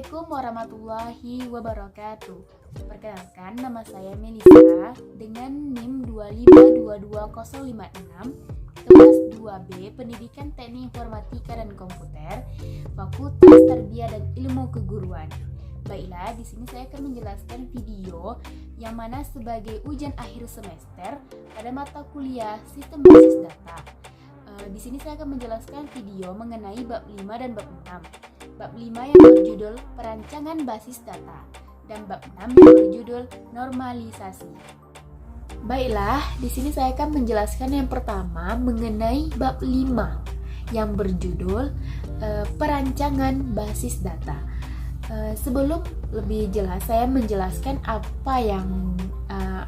Assalamualaikum warahmatullahi wabarakatuh. Perkenalkan, nama saya Melisa dengan NIM 2522056, kelas 2B Pendidikan Teknik Informatika dan Komputer, Fakultas Tarbiyah dan Ilmu Keguruan. Baiklah, di sini saya akan menjelaskan video yang mana sebagai ujian akhir semester pada mata kuliah Sistem Basis Data. Di sini saya akan menjelaskan video mengenai bab 5 dan bab 6. Bab 5 yang berjudul Perancangan Basis Data dan bab 6 yang berjudul Normalisasi. Baiklah, di sini saya akan menjelaskan yang pertama mengenai bab 5 yang berjudul Perancangan Basis Data. Sebelum lebih jelas, saya menjelaskan apa yang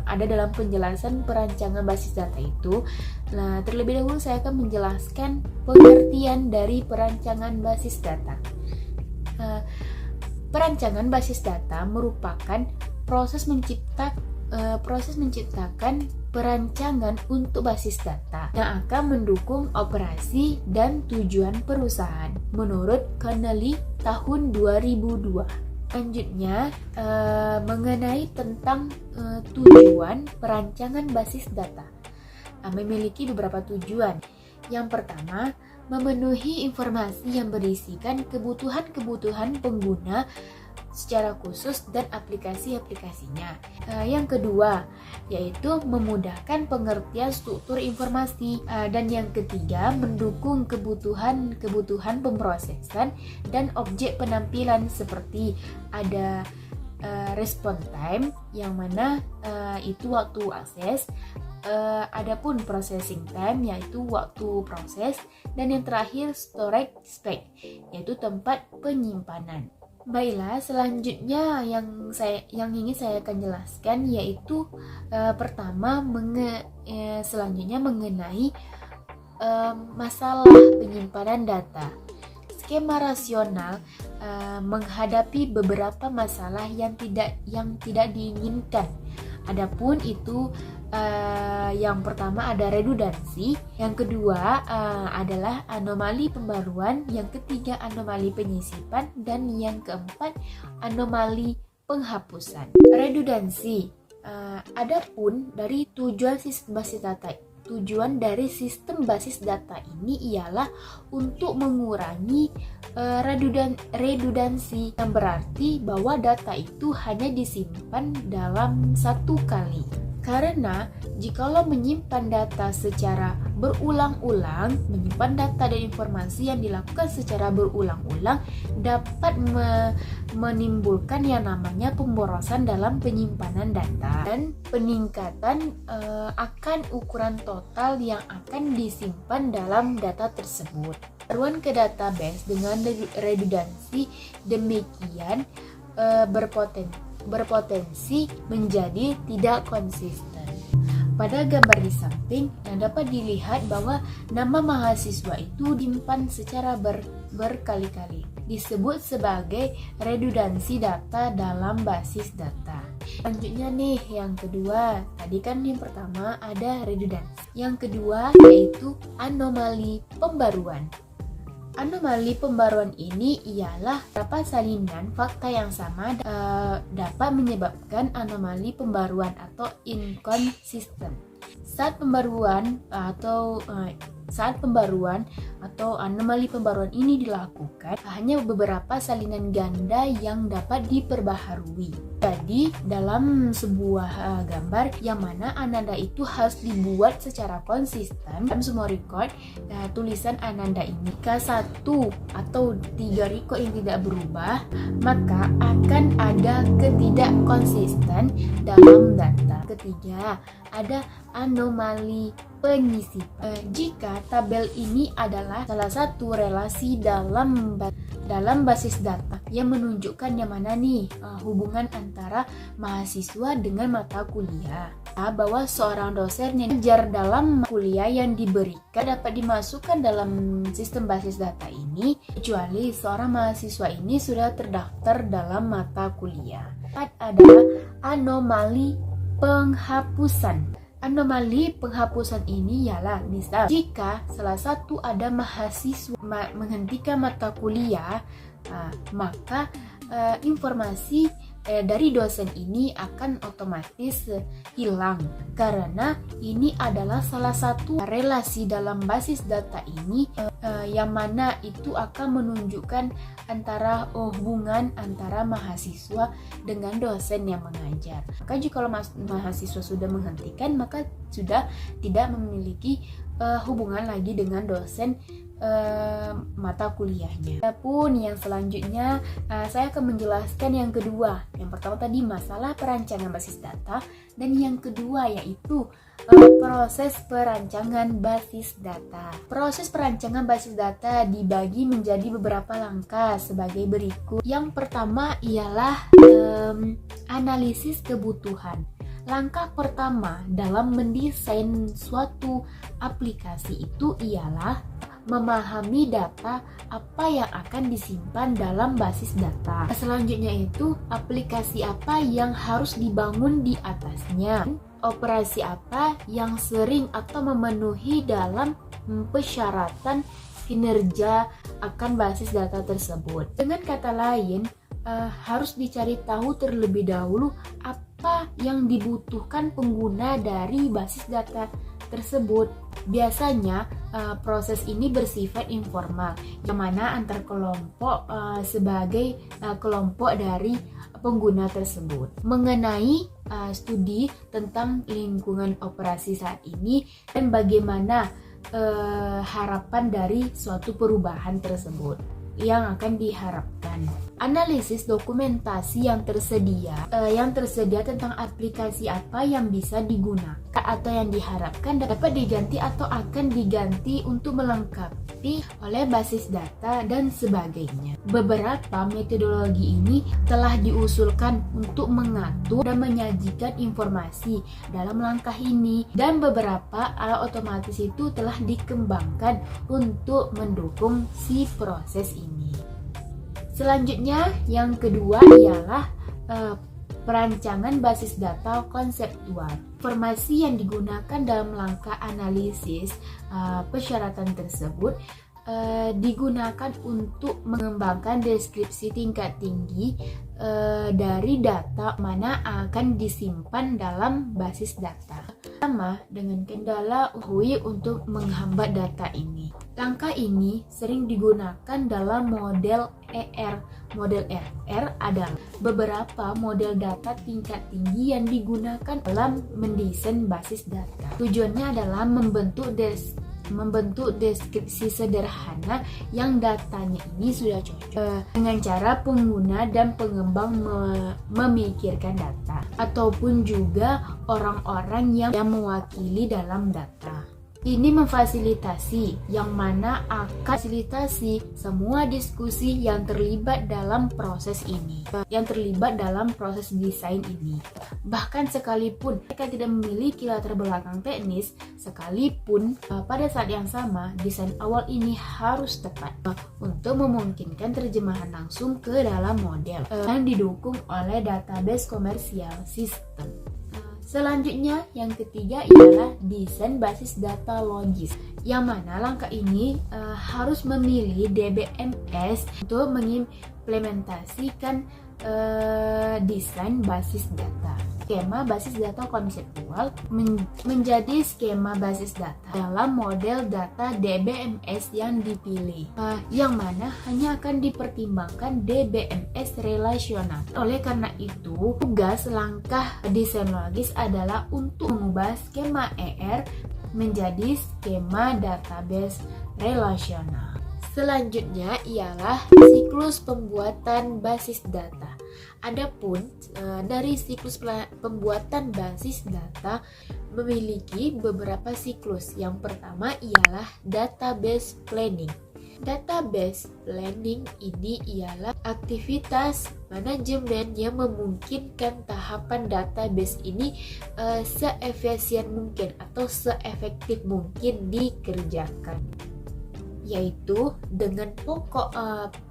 ada dalam penjelasan perancangan basis data itu. Nah, terlebih dahulu saya akan menjelaskan pengertian dari perancangan basis data. Perancangan basis data merupakan proses menciptakan perancangan untuk basis data yang akan mendukung operasi dan tujuan perusahaan menurut Connelly tahun 2002. Selanjutnya mengenai tentang tujuan perancangan basis data. Memiliki beberapa tujuan. Yang pertama, memenuhi informasi yang berisikan kebutuhan-kebutuhan pengguna secara khusus dan aplikasi-aplikasinya. Yang kedua, yaitu memudahkan pengertian struktur informasi. Dan yang ketiga, mendukung kebutuhan pemrosesan dan objek penampilan seperti ada respon time yang mana itu waktu akses, adapun processing time yaitu waktu proses, dan yang terakhir storage space yaitu tempat penyimpanan. Baiklah, selanjutnya yang ingin saya akan jelaskan yaitu pertama selanjutnya mengenai masalah penyimpanan data. Skema rasional menghadapi beberapa masalah yang tidak diinginkan. Adapun itu yang pertama ada redundansi, yang kedua adalah anomali pembaruan, yang ketiga anomali penyisipan, dan yang keempat anomali penghapusan. Redundansi, adapun dari tujuan dari sistem basis data ini ialah untuk mengurangi redundansi, yang berarti bahwa data itu hanya disimpan dalam satu kali. Karena jikalau menyimpan data secara berulang-ulang, menyimpan data dan informasi yang dilakukan secara berulang-ulang dapat menimbulkan yang namanya pemborosan dalam penyimpanan data dan peningkatan akan ukuran total yang akan disimpan dalam data tersebut. Pembaruan ke database dengan redundansi demikian berpotensi menjadi tidak konsisten. Pada gambar di samping yang dapat dilihat bahwa nama mahasiswa itu disimpan secara berkali-kali, disebut sebagai redundansi data dalam basis data. Selanjutnya nih, yang kedua, tadi kan yang pertama ada redundansi, yang kedua yaitu anomali pembaruan. Anomali pembaruan ini ialah beberapa salinan fakta yang sama dapat menyebabkan anomali pembaruan atau inconsistent. Saat pembaruan atau anomali pembaruan ini dilakukan, hanya beberapa salinan ganda yang dapat diperbaharui. Jadi dalam sebuah gambar yang mana ananda itu harus dibuat secara konsisten dalam semua record, tulisan ananda ini jika 1 atau 3 record yang tidak berubah, maka akan ada ketidakkonsisten dalam data. Ketiga, ada anomali penyisipan. Jika tabel ini adalah salah satu relasi dalam basis data yang menunjukkan yang mana nih hubungan antara mahasiswa dengan mata kuliah, bahwa seorang dosen yang mengajar dalam kuliah yang diberikan dapat dimasukkan dalam sistem basis data ini kecuali seorang mahasiswa ini sudah terdaftar dalam mata kuliah. Adalah anomali penghapusan. Anomali penghapusan ini ialah misal jika salah satu ada mahasiswa menghentikan mata kuliah, maka informasi dari dosen ini akan otomatis hilang, karena ini adalah salah satu relasi dalam basis data ini yang mana itu akan menunjukkan antara hubungan antara mahasiswa dengan dosen yang mengajar. Maka jika mahasiswa sudah menghentikan, maka sudah tidak memiliki hubungan lagi dengan dosen mata kuliahnya. Adapun yang selanjutnya saya akan menjelaskan yang kedua. Yang pertama tadi masalah perancangan basis data, dan yang kedua yaitu proses perancangan basis data. Proses perancangan basis data dibagi menjadi beberapa langkah sebagai berikut. Yang pertama ialah analisis kebutuhan. Langkah pertama dalam mendesain suatu aplikasi itu ialah memahami data apa yang akan disimpan dalam basis data. Selanjutnya itu aplikasi apa yang harus dibangun di atasnya, operasi apa yang sering atau memenuhi dalam persyaratan kinerja akan basis data tersebut. Dengan kata lain, harus dicari tahu terlebih dahulu apa yang dibutuhkan pengguna dari basis data tersebut. Biasanya proses ini bersifat informal, yang mana antar kelompok sebagai kelompok dari pengguna tersebut. Mengenai studi tentang lingkungan operasi saat ini dan bagaimana harapan dari suatu perubahan tersebut yang akan diharapkan. Analisis dokumentasi yang tersedia tentang aplikasi apa yang bisa digunakan atau yang diharapkan dapat diganti atau akan diganti untuk melengkapi oleh basis data dan sebagainya. Beberapa metodologi ini telah diusulkan untuk mengatur dan menyajikan informasi dalam langkah ini, dan beberapa alat otomatis itu telah dikembangkan untuk mendukung si proses ini. Selanjutnya, yang kedua ialah perancangan basis data konseptual. Informasi yang digunakan dalam langkah analisis persyaratan tersebut digunakan untuk mengembangkan deskripsi tingkat tinggi dari data mana akan disimpan dalam basis data. Sama dengan kendala UI untuk menghambat data ini. Langkah ini sering digunakan dalam model ER. Model ER adalah beberapa model data tingkat tinggi yang digunakan dalam mendesain basis data. Tujuannya adalah membentuk deskripsi sederhana yang datanya ini sudah cocok dengan cara pengguna dan pengembang memikirkan data, ataupun juga orang-orang yang mewakili dalam data. Ini memfasilitasi yang mana akan fasilitasi semua diskusi yang terlibat dalam proses ini, yang terlibat dalam proses desain ini. Bahkan sekalipun mereka tidak memiliki latar belakang teknis, sekalipun pada saat yang sama desain awal ini harus tepat untuk memungkinkan terjemahan langsung ke dalam model yang didukung oleh database komersial sistem. Selanjutnya, yang ketiga ialah desain basis data logis, yang mana langkah ini harus memilih DBMS untuk mengimplementasikan desain basis data. Skema basis data konseptual menjadi skema basis data dalam model data DBMS yang dipilih, yang mana hanya akan dipertimbangkan DBMS relasional. Oleh karena itu, tugas langkah desain logis adalah untuk mengubah skema ER menjadi skema database relasional. Selanjutnya ialah siklus pembuatan basis data. Adapun dari siklus pembuatan basis data memiliki beberapa siklus. Yang pertama ialah database planning. Database planning ini ialah aktivitas manajemen yang memungkinkan tahapan database ini seefisien mungkin atau seefektif mungkin dikerjakan, yaitu dengan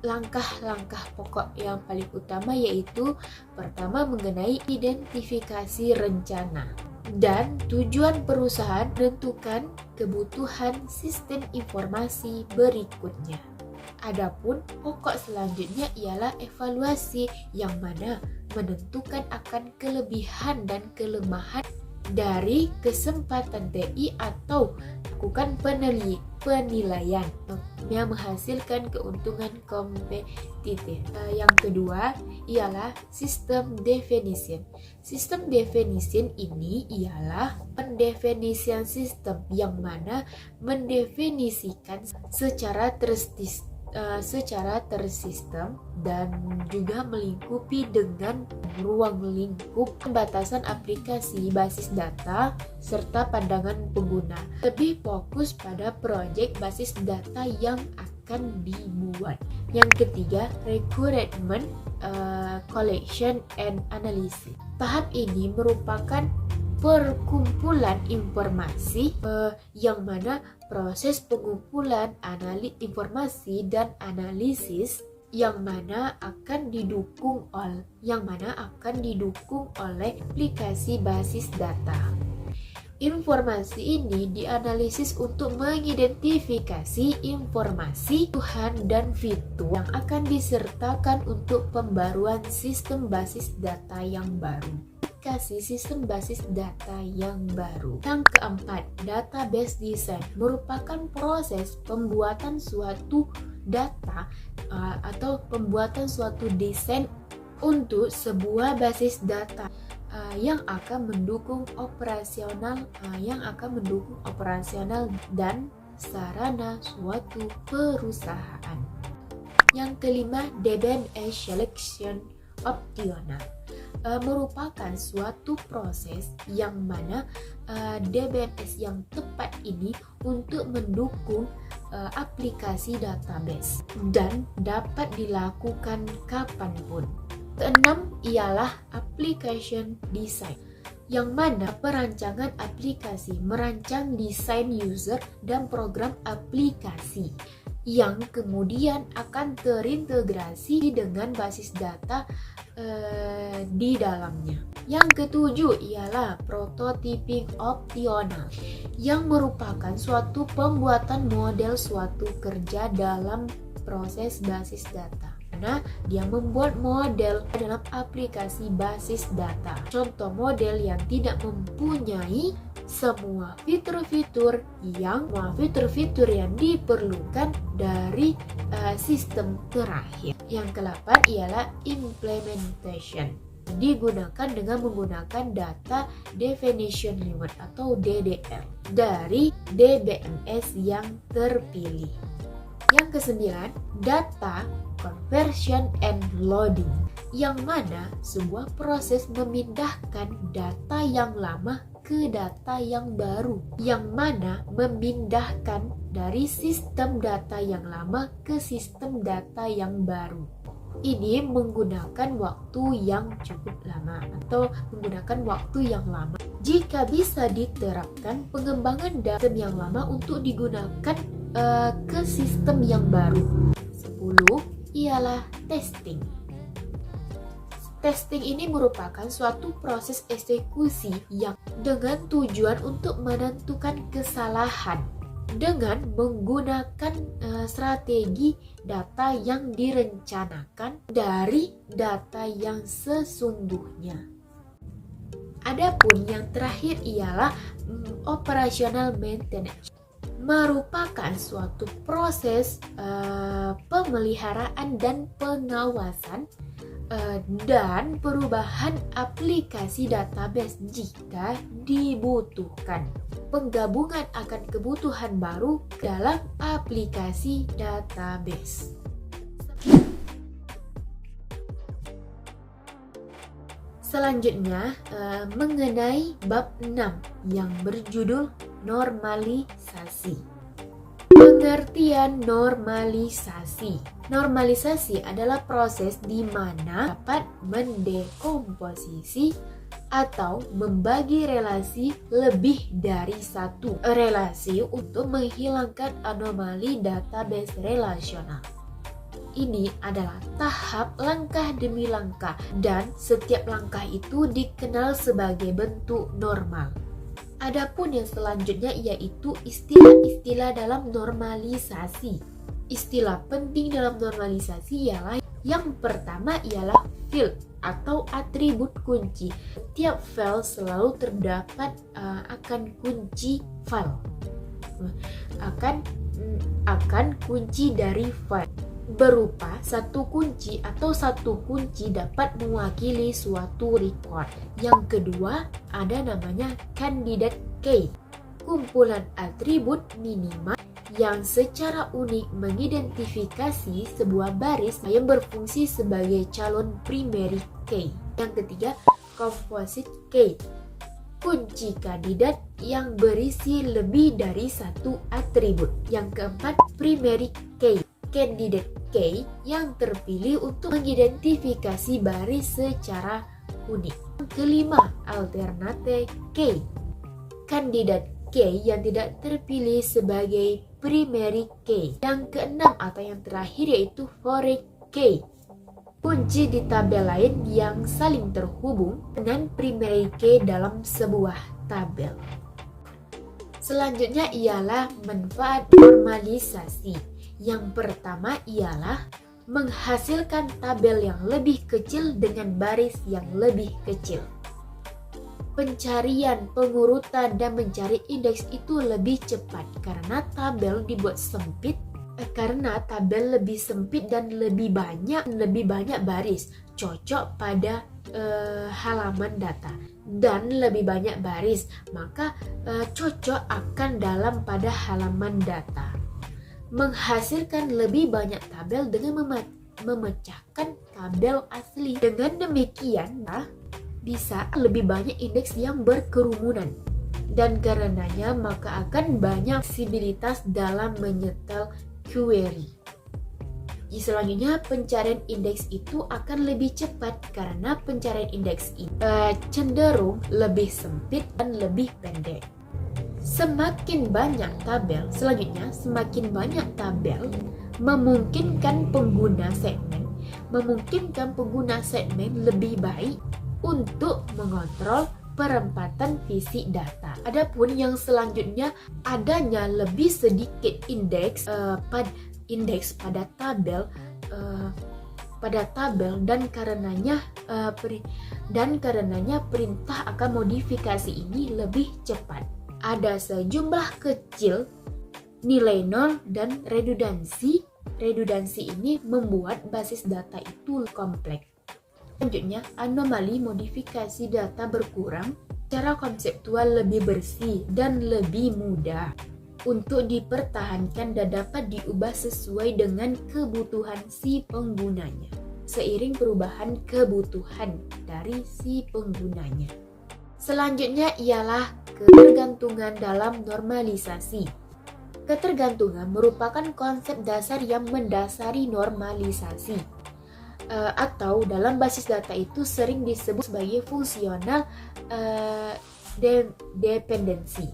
langkah-langkah pokok yang paling utama, yaitu pertama mengenai identifikasi rencana dan tujuan perusahaan, menentukan kebutuhan sistem informasi berikutnya. Adapun pokok selanjutnya ialah evaluasi, yang mana menentukan akan kelebihan dan kelemahan dari kesempatan TI atau lakukan penilaian yang menghasilkan keuntungan kompetitif. Yang kedua ialah sistem definition. Sistem definition ini ialah pendefinisian sistem, yang mana mendefinisikan secara tersistem dan juga melingkupi dengan ruang lingkup pembatasan aplikasi basis data serta pandangan pengguna. Lebih fokus pada proyek basis data yang akan dibuat. Yang ketiga, requirement collection and analysis. Tahap ini merupakan perkumpulan informasi yang mana proses pengumpulan informasi dan analisis yang mana akan didukung oleh aplikasi basis data. Informasi ini dianalisis untuk mengidentifikasi informasi, kebutuhan dan fitur yang akan disertakan untuk pembaruan sistem basis data yang baru. Sistem basis data yang baru. Yang keempat, database design merupakan proses pembuatan suatu data atau pembuatan suatu desain untuk sebuah basis data yang akan mendukung operasional dan sarana suatu perusahaan. Yang kelima, DBMS selection optional merupakan suatu proses yang mana DBMS yang tepat ini untuk mendukung aplikasi database dan dapat dilakukan kapanpun. Keenam ialah application design, yang mana perancangan aplikasi merancang desain user dan program aplikasi yang kemudian akan terintegrasi dengan basis data di dalamnya. Yang ketujuh ialah prototyping optional, yang merupakan suatu pembuatan model suatu kerja dalam proses basis data. Nah, dia membuat model dalam aplikasi basis data. Contoh model yang tidak mempunyai semua fitur-fitur yang diperlukan dari sistem terakhir. Yang ke-8 ialah implementation. Digunakan dengan menggunakan data definition limit atau DDL dari DBMS yang terpilih. Yang ke-9, data conversion and loading, yang mana sebuah proses memindahkan data yang lama ke data yang baru, yang mana memindahkan dari sistem data yang lama ke sistem data yang baru. Ini menggunakan waktu yang cukup lama atau menggunakan waktu yang lama. Jika bisa diterapkan pengembangan data yang lama untuk digunakan ke sistem yang baru. 10 ialah testing. Testing ini merupakan suatu proses eksekusi yang dengan tujuan untuk menentukan kesalahan dengan menggunakan strategi data yang direncanakan dari data yang sesungguhnya. Adapun yang terakhir ialah operational maintenance, merupakan suatu proses pemeliharaan dan pengawasan dan perubahan aplikasi database jika dibutuhkan. Penggabungan akan kebutuhan baru dalam aplikasi database. Selanjutnya mengenai bab 6 yang berjudul normalisasi. Pengertian normalisasi. Normalisasi adalah proses di mana dapat mendekomposisi atau membagi relasi lebih dari satu relasi untuk menghilangkan anomali database relasional. Ini adalah tahap langkah demi langkah dan setiap langkah itu dikenal sebagai bentuk normal. Adapun yang selanjutnya yaitu istilah-istilah dalam normalisasi. Istilah penting dalam normalisasi ialah yang pertama ialah field atau atribut kunci. Tiap file selalu terdapat akan kunci file, akan kunci dari file berupa satu kunci atau satu kunci dapat mewakili suatu record. Yang kedua ada namanya candidate key, kumpulan atribut minimal yang secara unik mengidentifikasi sebuah baris yang berfungsi sebagai calon primary key. Yang ketiga, composite key, kunci kandidat yang berisi lebih dari satu atribut. Yang keempat, primary key, candidate key yang terpilih untuk mengidentifikasi baris secara unik. Yang kelima, alternate key, kandidat key yang tidak terpilih sebagai primary key. Yang keenam atau yang terakhir yaitu foreign key, kunci di tabel lain yang saling terhubung dengan primary key dalam sebuah tabel. Selanjutnya ialah manfaat normalisasi. Yang pertama ialah menghasilkan tabel yang lebih kecil dengan baris yang lebih kecil. Pencarian, pengurutan, dan mencari indeks itu lebih cepat karena tabel dibuat sempit, karena tabel lebih sempit dan lebih banyak baris, cocok pada halaman data, dan lebih banyak baris, maka cocok akan dalam pada halaman data. Menghasilkan lebih banyak tabel dengan memecahkan tabel asli. Dengan demikian, bisa lebih banyak indeks yang berkerumunan, dan karenanya maka akan banyak fleksibilitas dalam menyetel query. Selanjutnya, pencarian indeks itu akan lebih cepat karena pencarian indeks ini cenderung lebih sempit dan lebih pendek. Semakin banyak tabel memungkinkan pengguna segmen lebih baik untuk mengontrol perempatan fisik data. Adapun yang selanjutnya, adanya lebih sedikit indeks pada tabel dan karenanya perintah akan modifikasi ini lebih cepat. Ada sejumlah kecil nilai nol dan redundansi. Redundansi ini membuat basis data itu kompleks. Selanjutnya, anomali modifikasi data berkurang, secara konseptual lebih bersih dan lebih mudah untuk dipertahankan dan dapat diubah sesuai dengan kebutuhan si penggunanya, seiring perubahan kebutuhan dari si penggunanya. Selanjutnya ialah ketergantungan dalam normalisasi. Ketergantungan merupakan konsep dasar yang mendasari normalisasi, atau dalam basis data itu sering disebut sebagai fungsional dependensi,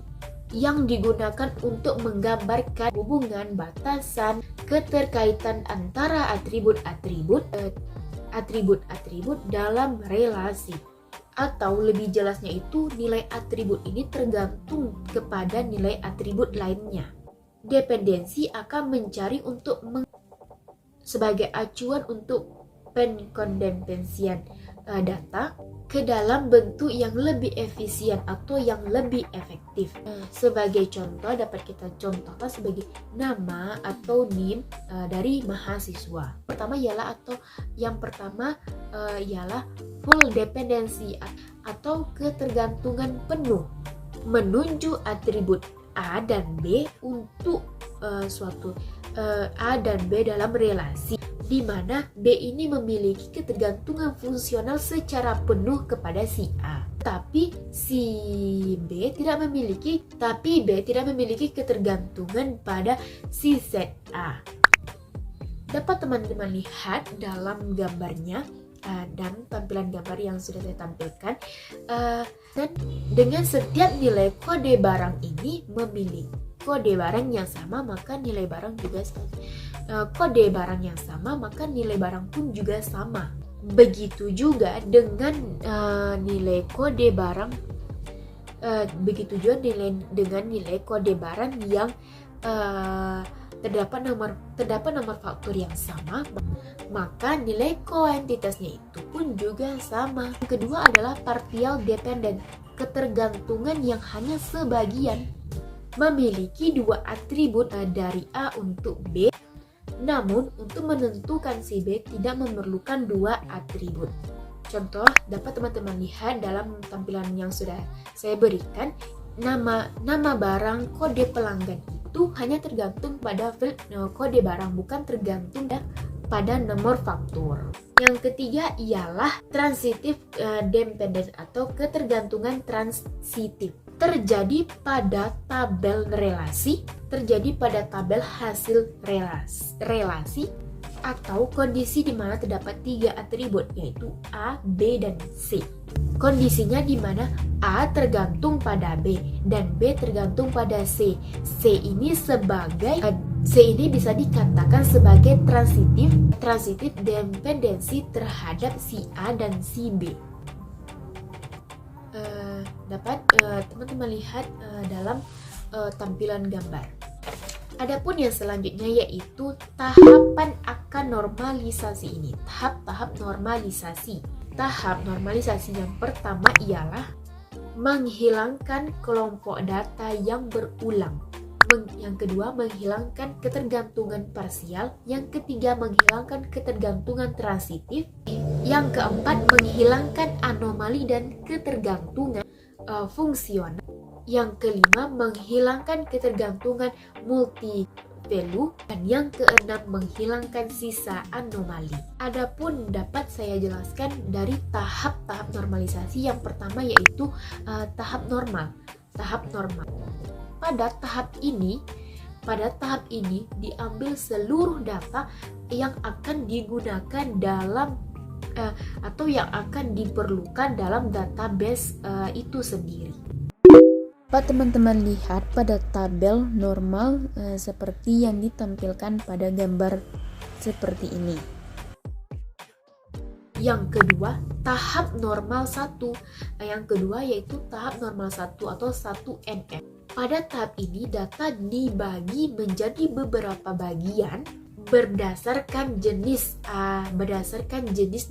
yang digunakan untuk menggambarkan hubungan batasan keterkaitan antara atribut-atribut dalam relasi. Atau lebih jelasnya itu, nilai atribut ini tergantung kepada nilai atribut lainnya. Dependensi akan mencari sebagai acuan untuk pengkondensian data ke dalam bentuk yang lebih efisien atau yang lebih efektif. Sebagai contoh dapat kita contohkan sebagai nama atau NIM dari mahasiswa. Yang pertama ialah full dependency atau ketergantungan penuh menunjuk atribut A dan B untuk suatu A dan B dalam relasi, di mana B ini memiliki ketergantungan fungsional secara penuh kepada si A, tapi B tidak memiliki ketergantungan pada si ZA. Dapat teman-teman lihat dalam gambarnya dan tampilan gambar yang sudah saya tampilkan, dan dengan setiap nilai kode barang ini memiliki kode barang yang sama, maka nilai barang juga sama. Kode barang yang sama, maka nilai barang pun juga sama. Begitu juga dengan nilai kode barang. Begitu juga dengan nilai kode barang yang terdapat nomor faktor yang sama, maka nilai koentitasnya itu pun juga sama. Yang kedua adalah partial dependent, ketergantungan yang hanya sebagian. Memiliki dua atribut dari A untuk B, namun untuk menentukan si B tidak memerlukan dua atribut. Contoh dapat teman-teman lihat dalam tampilan yang sudah saya berikan. Nama barang kode pelanggan itu hanya tergantung pada field kode barang, bukan tergantung pada nomor faktur. Yang ketiga ialah transitive dependence atau ketergantungan transitif. Terjadi pada tabel relasi, terjadi pada tabel hasil relasi atau kondisi di mana terdapat tiga atribut, yaitu A, B, dan C. Kondisinya di mana A tergantung pada B dan B tergantung pada C. C ini bisa dikatakan sebagai transitif dependensi terhadap si A dan si B. Dapat teman-teman lihat dalam tampilan gambar. Adapun yang selanjutnya yaitu tahapan akan normalisasi ini. Tahap normalisasi. Tahap normalisasi yang pertama ialah menghilangkan kelompok data yang berulang. Yang kedua, menghilangkan ketergantungan parsial. Yang ketiga, menghilangkan ketergantungan transitif. Yang keempat, menghilangkan anomali dan ketergantungan fungsional. Yang kelima, menghilangkan ketergantungan multi value, dan yang keenam, menghilangkan sisa anomali. Adapun dapat saya jelaskan dari tahap-tahap normalisasi. Yang pertama yaitu tahap normal. Pada tahap ini diambil seluruh data yang akan digunakan dalam atau yang akan diperlukan dalam database itu sendiri. Dapat teman-teman lihat pada tabel normal seperti yang ditampilkan pada gambar seperti ini. Yang kedua, tahap normal 1. Yang kedua yaitu tahap normal 1 atau 1NF. Pada tahap ini data dibagi menjadi beberapa bagian berdasarkan jenis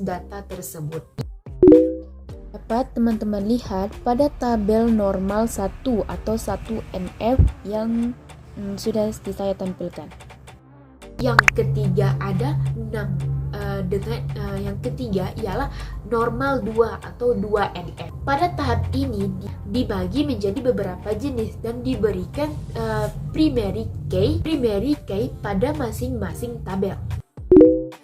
data tersebut. Dapat teman-teman lihat pada tabel normal 1 atau 1NF yang sudah saya tampilkan. Yang ketiga ada 6 yang ketiga ialah normal 2 atau 2NF. Pada tahap ini dibagi menjadi beberapa jenis dan diberikan primary key pada masing-masing tabel.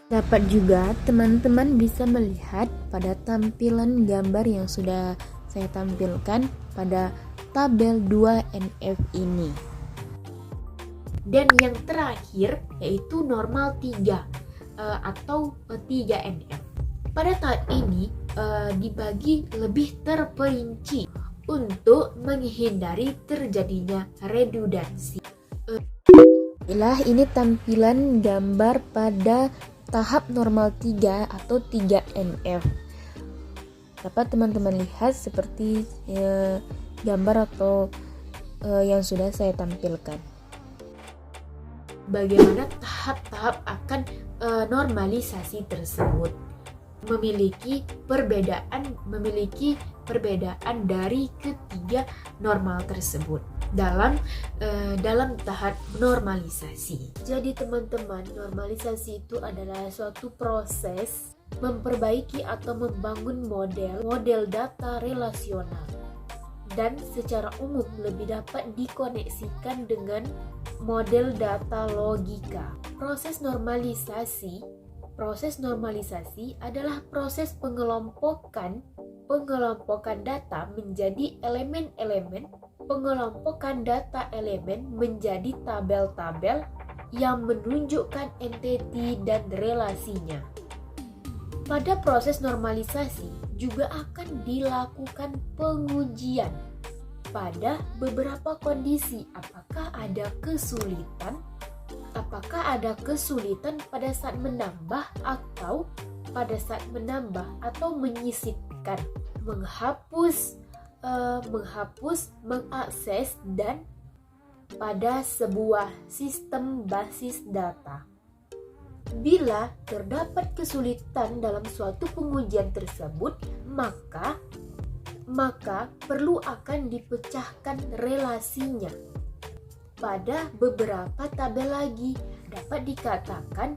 Dapat juga teman-teman bisa melihat pada tampilan gambar yang sudah saya tampilkan pada tabel 2NF ini. Dan yang terakhir yaitu normal 3 atau 3NF. Pada tahap ini dibagi lebih terperinci untuk menghindari terjadinya redundansi. Ini tampilan gambar pada tahap normal 3 atau 3NF. Dapat teman-teman lihat seperti gambar atau yang sudah saya tampilkan. Bagaimana tahap-tahap akan normalisasi tersebut memiliki perbedaan dari ketiga normal tersebut dalam tahap normalisasi. Jadi teman-teman, normalisasi itu adalah suatu proses memperbaiki atau membangun model data relasional dan secara umum lebih dapat dikoneksikan dengan model data logika. Proses normalisasi adalah proses pengelompokan data menjadi elemen-elemen, pengelompokan data elemen menjadi tabel-tabel yang menunjukkan entiti dan relasinya. Pada proses normalisasi juga akan dilakukan pengujian pada beberapa kondisi. Apakah ada kesulitan pada saat menambah atau menyisipkan, menghapus, mengakses dan pada sebuah sistem basis data. Bila terdapat kesulitan dalam suatu pengujian tersebut, maka perlu akan dipecahkan relasinya. Pada beberapa tabel lagi dapat dikatakan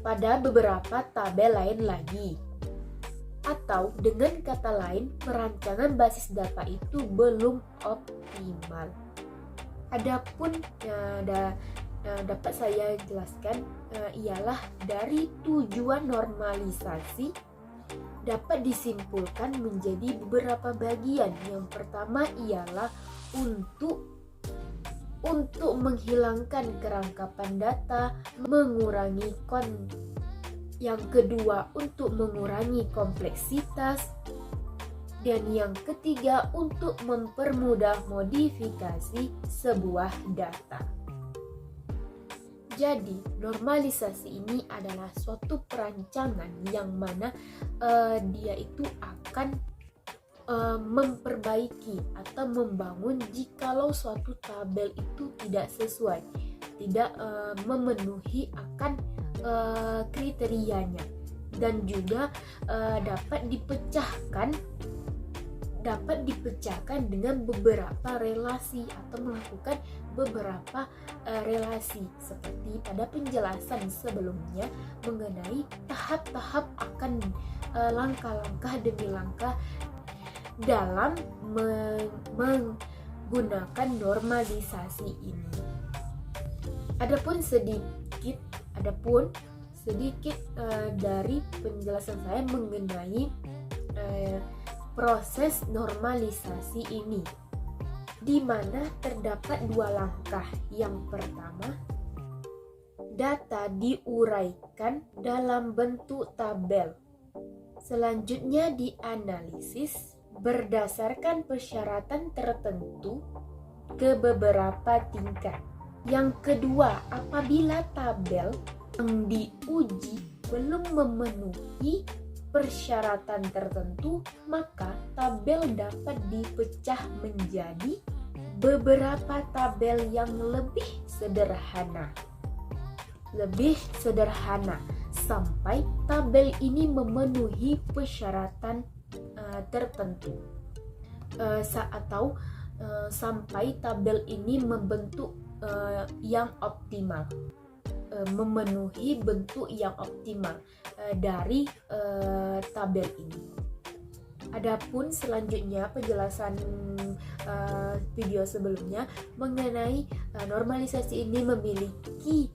pada beberapa tabel lain lagi. Atau dengan kata lain, perancangan basis data itu belum optimal. Adapun dapat saya jelaskan ialah dari tujuan normalisasi dapat disimpulkan menjadi beberapa bagian. Yang pertama ialah untuk menghilangkan kerangkapan data, yang kedua untuk mengurangi kompleksitas, dan yang ketiga untuk mempermudah modifikasi sebuah data. Jadi, normalisasi ini adalah suatu perancangan yang mana dia itu akan memperbaiki atau membangun jikalau suatu tabel itu tidak sesuai, tidak memenuhi akan kriterianya, dan juga dapat dipecahkan dengan beberapa relasi atau melakukan beberapa relasi seperti pada penjelasan sebelumnya mengenai tahap-tahap akan langkah-langkah demi langkah dalam menggunakan normalisasi ini. Adapun sedikit dari penjelasan saya mengenai proses normalisasi ini, di mana terdapat dua langkah. Yang pertama, data diuraikan dalam bentuk tabel. Selanjutnya dianalisis berdasarkan persyaratan tertentu ke beberapa tingkat. Yang kedua, apabila tabel yang diuji belum memenuhi persyaratan tertentu, maka tabel dapat dipecah menjadi beberapa tabel yang lebih sederhana sampai tabel ini memenuhi persyaratan tertentu, sampai tabel ini membentuk yang optimal, memenuhi bentuk yang optimal dari tabel ini. Adapun selanjutnya penjelasan video sebelumnya mengenai normalisasi ini memiliki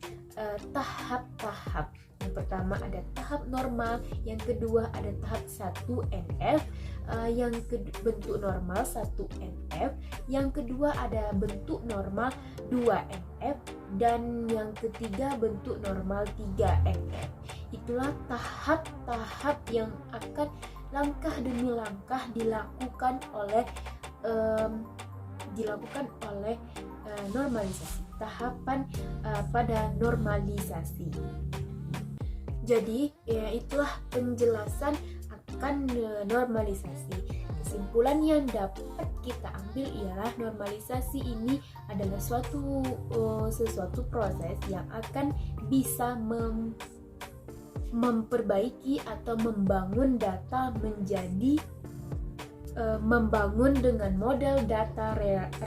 tahap-tahap. Yang pertama ada tahap normal, yang kedua ada tahap 1NF, yang bentuk normal 1NF, yang kedua ada bentuk normal 2NF, dan yang ketiga bentuk normal 3NF. Itulah tahap-tahap yang akan langkah demi langkah dilakukan oleh normalisasi, tahapan pada normalisasi. Jadi itulah penjelasan akan normalisasi. Kesimpulan yang dapat kita ambil ialah normalisasi ini adalah sesuatu proses yang akan bisa memperbaiki atau membangun data menjadi membangun dengan model data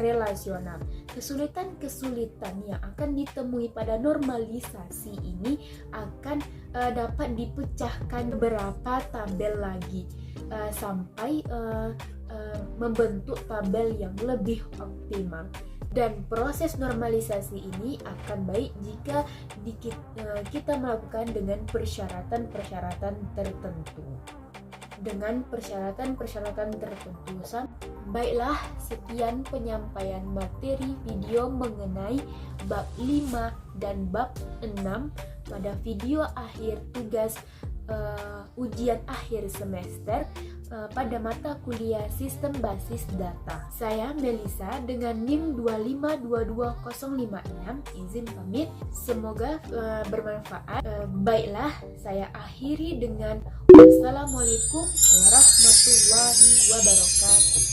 relasional. Kesulitan-kesulitan yang akan ditemui pada normalisasi ini akan dapat dipecahkan beberapa tabel lagi sampai membentuk tabel yang lebih optimal. Dan proses normalisasi ini akan baik jika kita melakukan dengan persyaratan-persyaratan tertentu. Baiklah, sekian penyampaian materi video mengenai bab 5 dan bab 6 pada video akhir tugas ujian akhir semester pada mata kuliah Sistem Basis Data. Saya Melisa dengan NIM 2522056 izin pamit. Semoga bermanfaat. Baiklah, saya akhiri dengan wassalamualaikum warahmatullahi wabarakatuh.